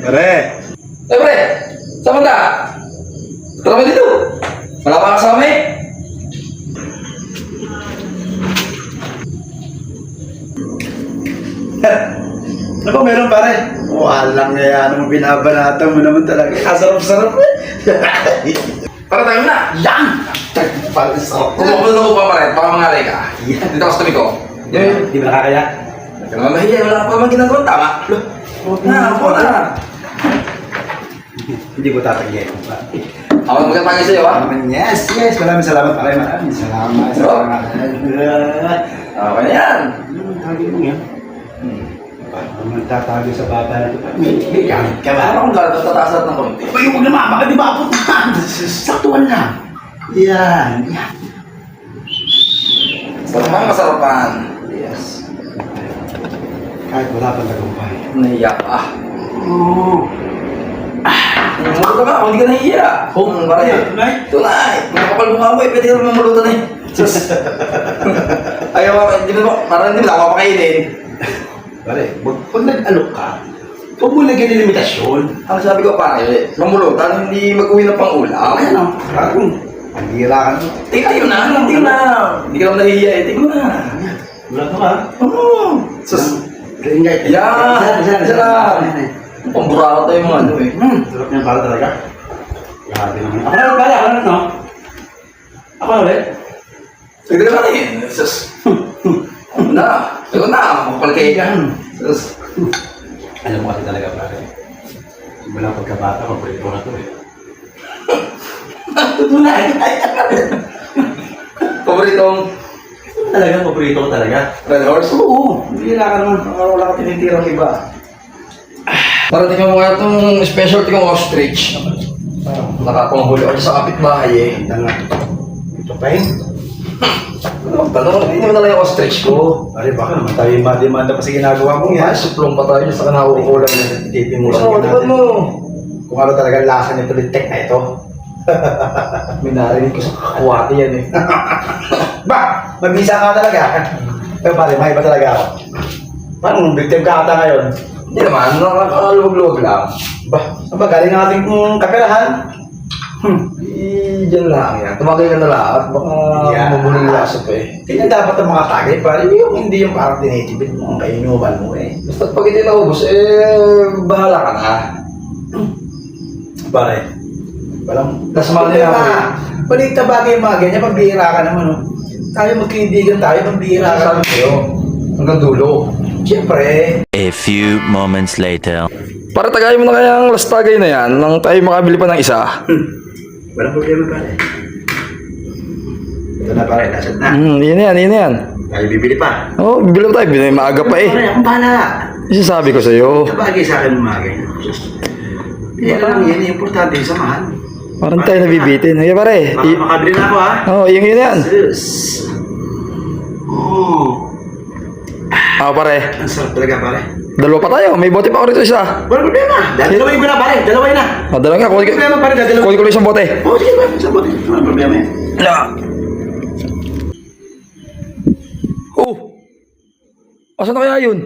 Pare! Eh, pre! Saan ka? Tara mo dito! Wala pa kasama eh! Ano ba meron pare? Walang nga ano mo binabanatan mo naman talaga. Kasarap-sarap eh. Para tayo na! Yan! Parang sarap. Kumukulo na ko pa pare, baka mangalay ka. Yan. Dito ako sa tabi ko. Di ba nakakaya? Huwag ka naman mahiya, wala ka pa naman ginagawa, tama? Huwag na, ako na. Hindi ko tatagyan. Ako na magkatangin sa'yo, ha? Yes, yes. Maraming salamat pare. Maraming salamat. Salamat. Okay na yan. Tagi mo yan. Parang magtatago sa baba na ito. May gamit ka ba? Parang kung gano'n, tataas ng konti. Ay, huwag naman. Baka di ba apuntahan? Saktuan lang. Yan. Yan. Basta mga masarapan. Yes. Kahit wala pang tagumpay. Nahiya ka. Oo. Mamulutan ka, kung hindi ka nahiya. Pare. Tonight. Kung kapal mukha mo, pwede ka naman mamulutan eh. Sus. Ayaw ka, hindi mo, parang hindi mo ako mapakainin. Pare, pag nag-alok ka, huwag mo lagyan ng limitasyon. Ang sabi ko pare, mamulutan, hindi mag-uwi ng pang-ulam. Ano? Parang, ang hira ka na. Tingnan na, tingnan na. Hindi ka naman nahihiya eh, tingnan na. Wala ka ba? Oo. Sus. Ringay. Yan, isa lang. Pambura tayo mga ano eh. Sarap niyan para talaga. Grabe naman. Ako na pala, ako na no? Ako na ulit? Sige na rin. Sus. Ano na? Ikaw na, makapalkay ka. Sus. Alam mo kasi talaga pare. Simula pagkabata, paborito ko na to eh. Tunay. Paboritong Talaga, paborito ko talaga. Red Horse? Oo, hindi ka naman. Wala ka tinitirang iba. Para tingnan mo nga itong specialty kong ostrich. Nakapanghuli ako sa kapitbahay eh. Tanga. Ito pa yun. Tanong, hindi mo na lang yung ostrich ko. Pare, baka naman tayo yung demanda pa sa ginagawa mong yan. Ay, suplong pa tayo sa kanakukulang na. Tipin mo sa Oo, tingnan mo. Kung ano talaga lasa nito litek na ito. May narinig ko sa kakwati yan eh. Ba! Mabisa ka talaga. Pero pare, may iba talaga ako. Parang victim ka ata ngayon. Hindi naman, nakakaluwag-luwag lang. Ba, saan ba galing ang ating kaperahan? Diyan lang yan. Tumagay ka na lang at baka mamuling lasap eh. Kaya dapat ang mga tagay, pare, hindi yung parang tinitibid mo, ang kainuman mo eh. Basta pag hindi naubos, eh, bahala ka na. Pare, walang... Tas mga nila ako eh. Balita bagay yung mga ganyan, pambihira ka naman, no? Tayo magkaibigan tayo, pambihira ka. Sabi sa'yo, hanggang dulo. Siyempre. A few moments later. Para tagayin mo na kaya ang lastagay na yan nang tayo makabili pa ng isa. Walang problema, pare. Ito na, pare, nasad na. Yun yan. Tayo bibili pa. Oo, bibili pa tayo. Binay maaga pa eh. Pare, akong bahala. Isasabi ko sa'yo. Kabagay sa akin mga ganyan. Kaya lang yan, importante yung samahan. Parang tayo nabibitin. Hey, pare. Baka makabili na ako, ha? Oo, yun yan. Sus. Oo. Pare. Ang sarap talaga, pare. Dalawa pa tayo. May bote pa ako rito isa. Walang problema. Dalawain ko na, pare. Dalawain na. Dalawa nga. Walang problema, pare. Dalawain. Kunin ko lang isang bote. Oo, sige, pare. Isang bote. Walang problema yan. Oh! Asan na kaya yun?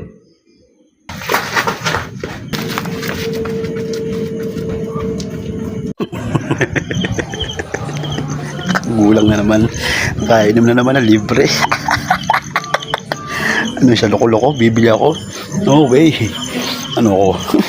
Gulang na naman. Kainom na naman na libre. Ano siya, loko-loko? Bibili ako? No way. Ano ako?